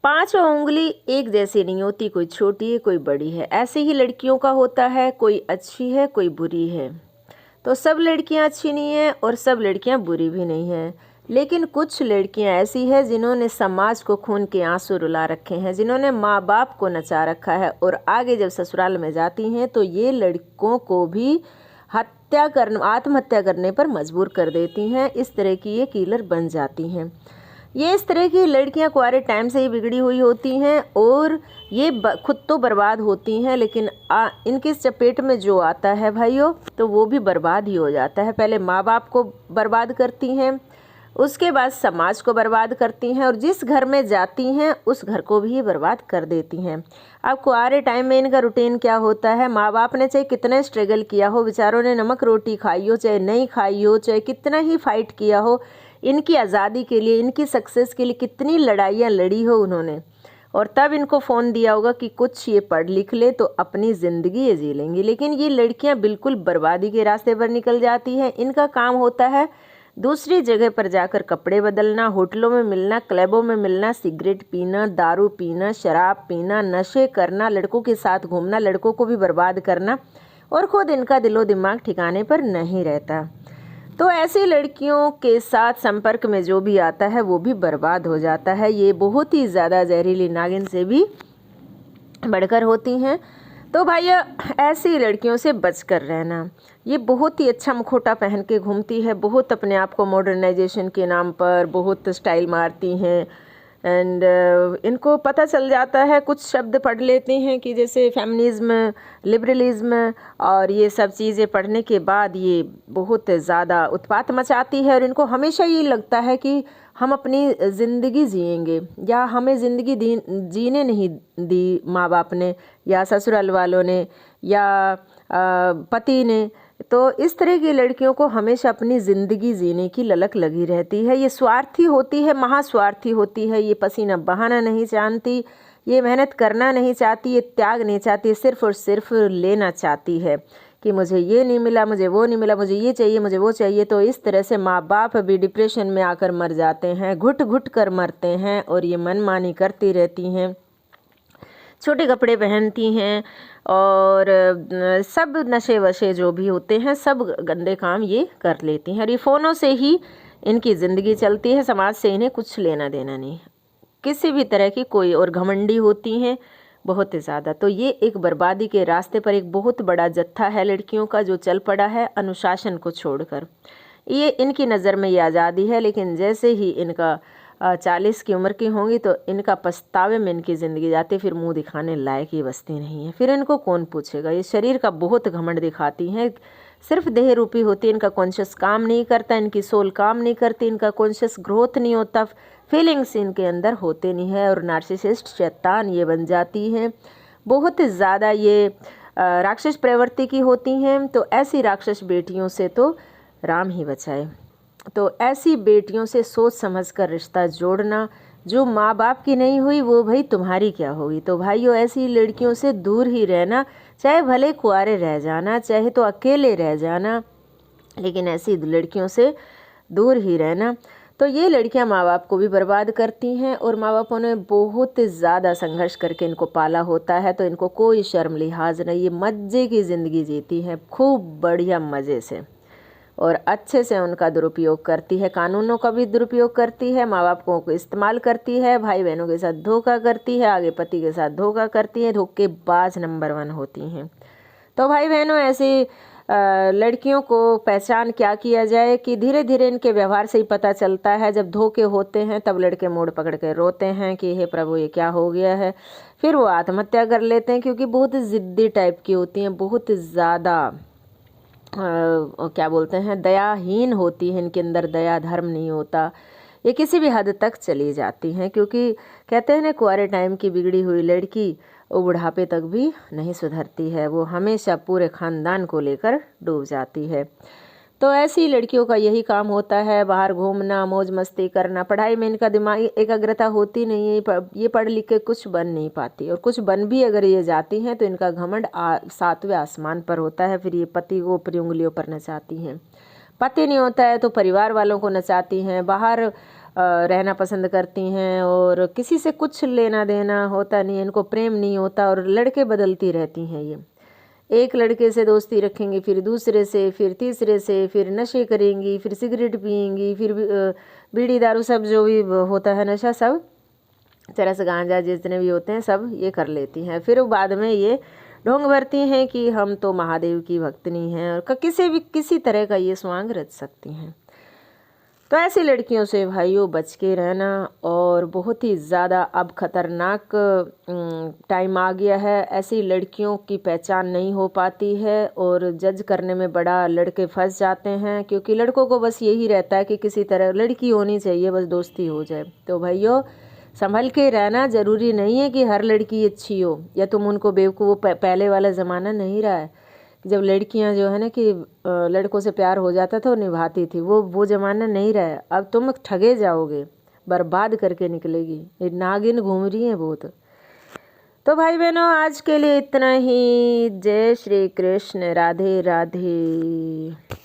पांचों उंगली एक जैसी नहीं होती, कोई छोटी है कोई बड़ी है। ऐसे ही लड़कियों का होता है, कोई अच्छी है कोई बुरी है। तो सब लड़कियां अच्छी नहीं हैं और सब लड़कियां बुरी भी नहीं हैं। लेकिन कुछ लड़कियां ऐसी हैं जिन्होंने समाज को खून के आंसू रुला रखे हैं, जिन्होंने माँ बाप को नचा रखा है और आगे जब ससुराल में जाती हैं तो ये लड़कों को भी आत्महत्या करने पर मजबूर कर देती हैं। इस तरह की ये किलर बन जाती हैं। ये इस तरह की लड़कियां कुंवारे टाइम से ही बिगड़ी हुई होती हैं और ये खुद तो बर्बाद होती हैं, लेकिन इनके चपेट में जो आता है भाइयों तो वो भी बर्बाद ही हो जाता है। पहले माँ बाप को बर्बाद करती हैं, उसके बाद समाज को बर्बाद करती हैं और जिस घर में जाती हैं उस घर को भी बर्बाद कर देती हैं। अब कुंवारे टाइम में इनका रूटीन क्या होता है, माँ बाप ने चाहे कितना स्ट्रगल किया हो, बेचारों ने नमक रोटी खाई हो चाहे नहीं खाई हो, चाहे कितना ही फाइट किया हो, इनकी आज़ादी के लिए, इनकी सक्सेस के लिए कितनी लड़ाइयाँ लड़ी हो उन्होंने, और तब इनको फ़ोन दिया होगा कि कुछ ये पढ़ लिख ले तो अपनी ज़िंदगी ये जी लेंगी। लेकिन ये लड़कियां बिल्कुल बर्बादी के रास्ते पर निकल जाती हैं। इनका काम होता है दूसरी जगह पर जाकर कपड़े बदलना, होटलों में मिलना, क्लबों में मिलना, सिगरेट पीना, दारू पीना, शराब पीना, नशे करना, लड़कों के साथ घूमना, लड़कों को भी बर्बाद करना, और ख़ुद इनका दिलो दिमाग ठिकाने पर नहीं रहता। तो ऐसी लड़कियों के साथ संपर्क में जो भी आता है वो भी बर्बाद हो जाता है। ये बहुत ही ज़्यादा जहरीली नागिन से भी बढ़कर होती हैं। तो भैया ऐसी लड़कियों से बचकर रहना। ये बहुत ही अच्छा मुखौटा पहन के घूमती है, बहुत अपने आप को मॉडर्नाइजेशन के नाम पर बहुत स्टाइल मारती हैं। एंड इनको पता चल जाता है, कुछ शब्द पढ़ लेते हैं कि जैसे फेमिनिज्म, लिबरलिज्म, और ये सब चीज़ें पढ़ने के बाद ये बहुत ज़्यादा उत्पात मचाती है। और इनको हमेशा ये लगता है कि हम अपनी ज़िंदगी जिएंगे, या हमें ज़िंदगी जीने नहीं दी माँ बाप ने या ससुराल वालों ने या पति ने। तो इस तरह की लड़कियों को हमेशा अपनी ज़िंदगी जीने की ललक लगी रहती है। ये स्वार्थी होती है, महास्वार्थी होती है। ये पसीना बहाना नहीं जानती, ये मेहनत करना नहीं चाहती, ये त्याग नहीं चाहती, सिर्फ और सिर्फ लेना चाहती है कि मुझे ये नहीं मिला, मुझे वो नहीं मिला, मुझे ये चाहिए, मुझे वो चाहिए। तो इस तरह से माँ बाप भी डिप्रेशन में आकर मर जाते हैं, घुट घुट कर मरते हैं और ये मनमानी करती रहती हैं, छोटे कपड़े पहनती हैं और सब नशे वशे जो भी होते हैं सब गंदे काम ये कर लेती हैं। और ये फ़ोनों से ही इनकी ज़िंदगी चलती है, समाज से इन्हें कुछ लेना देना नहीं किसी भी तरह की कोई। और घमंडी होती हैं बहुत ज़्यादा। तो ये एक बर्बादी के रास्ते पर एक बहुत बड़ा जत्था है लड़कियों का जो चल पड़ा है अनुशासन को छोड़कर। ये इनकी नज़र में ये आज़ादी है, लेकिन जैसे ही इनका 40 की उम्र की होंगी तो इनका पछतावे में इनकी ज़िंदगी जाती, फिर मुंह दिखाने लायक ही बचती नहीं है। फिर इनको कौन पूछेगा। ये शरीर का बहुत घमंड दिखाती हैं, सिर्फ देह रूपी होती है, इनका कॉन्शियस काम नहीं करता, इनकी सोल काम नहीं करती, इनका कॉन्शियस ग्रोथ नहीं होता, फीलिंग्स इनके अंदर होते नहीं है। और नार्सिसिस्ट शैतान ये बन जाती हैं, बहुत ज़्यादा ये राक्षस प्रवृत्ति की होती हैं। तो ऐसी राक्षस बेटियों से तो राम ही बचाए। तो ऐसी बेटियों से सोच समझकर रिश्ता जोड़ना, जो माँ बाप की नहीं हुई वो भाई तुम्हारी क्या होगी। तो भाइयों ऐसी लड़कियों से दूर ही रहना, चाहे भले कुंवारे रह जाना, चाहे तो अकेले रह जाना, लेकिन ऐसी लड़कियों से दूर ही रहना। तो ये लड़कियां माँ बाप को भी बर्बाद करती हैं और माँ बापों ने बहुत ज़्यादा संघर्ष करके इनको पाला होता है, तो इनको कोई शर्म लिहाज नहीं, ये मज़े की ज़िंदगी जीती हैं खूब बढ़िया मज़े से और अच्छे से उनका दुरुपयोग करती है, कानूनों का भी दुरुपयोग करती है, माँ बाप को इस्तेमाल करती है, भाई बहनों के साथ धोखा करती है, आगे पति के साथ धोखा करती है, धोखेबाज नंबर 1 होती हैं। तो भाई बहनों ऐसी लड़कियों को पहचान क्या किया जाए कि धीरे धीरे इनके व्यवहार से ही पता चलता है। जब धोखे होते हैं तब लड़के मोड़ पकड़ के रोते हैं कि हे प्रभु ये क्या हो गया है, फिर वो आत्महत्या कर लेते हैं क्योंकि बहुत ज़िद्दी टाइप की होती हैं, बहुत ज़्यादा क्या बोलते हैं दयाहीन होती है, इनके अंदर दया धर्म नहीं होता, ये किसी भी हद तक चली जाती हैं। क्योंकि कहते हैं ना कुंवारे टाइम की बिगड़ी हुई लड़की वो बुढ़ापे तक भी नहीं सुधरती है, वो हमेशा पूरे ख़ानदान को लेकर डूब जाती है। तो ऐसी लड़कियों का यही काम होता है, बाहर घूमना, मौज मस्ती करना, पढ़ाई में इनका दिमागी एकाग्रता होती नहीं है, ये पढ़ लिख के कुछ बन नहीं पाती, और कुछ बन भी अगर ये जाती हैं तो इनका घमंड 7वें आसमान पर होता है। फिर ये पति को ऊपरी उंगलियों पर नचाती हैं, पति नहीं होता है तो परिवार वालों को नचाती हैं, बाहर रहना पसंद करती हैं और किसी से कुछ लेना देना होता नहीं है, इनको प्रेम नहीं होता और लड़के बदलती रहती हैं। ये एक लड़के से दोस्ती रखेंगी, फिर दूसरे से, फिर तीसरे से, फिर नशे करेंगी, फिर सिगरेट पिएंगी, फिर बीड़ी दारू सब जो भी होता है नशा, सब चरस गांजा जितने भी होते हैं सब ये कर लेती हैं। फिर बाद में ये ढोंग भरती हैं कि हम तो महादेव की भक्तनी हैं और किसी तरह का ये स्वांग रच सकती हैं। तो ऐसी लड़कियों से भाइयों बच के रहना। और बहुत ही ज़्यादा अब ख़तरनाक टाइम आ गया है, ऐसी लड़कियों की पहचान नहीं हो पाती है और जज करने में बड़ा लड़के फंस जाते हैं, क्योंकि लड़कों को बस यही रहता है कि किसी तरह लड़की होनी चाहिए, बस दोस्ती हो जाए। तो भाइयों संभल के रहना, ज़रूरी नहीं है कि हर लड़की अच्छी हो या तुम उनको बेवकूफ़, पहले वाला ज़माना नहीं रहा है जब लड़कियां जो है ना कि लड़कों से प्यार हो जाता था और निभाती थी, वो ज़माना नहीं रहा है। अब तुम ठगे जाओगे, बर्बाद करके निकलेगी, ये नागिन घूम रही है बहुत। तो भाई बहनों आज के लिए इतना ही। जय श्री कृष्ण, राधे राधे।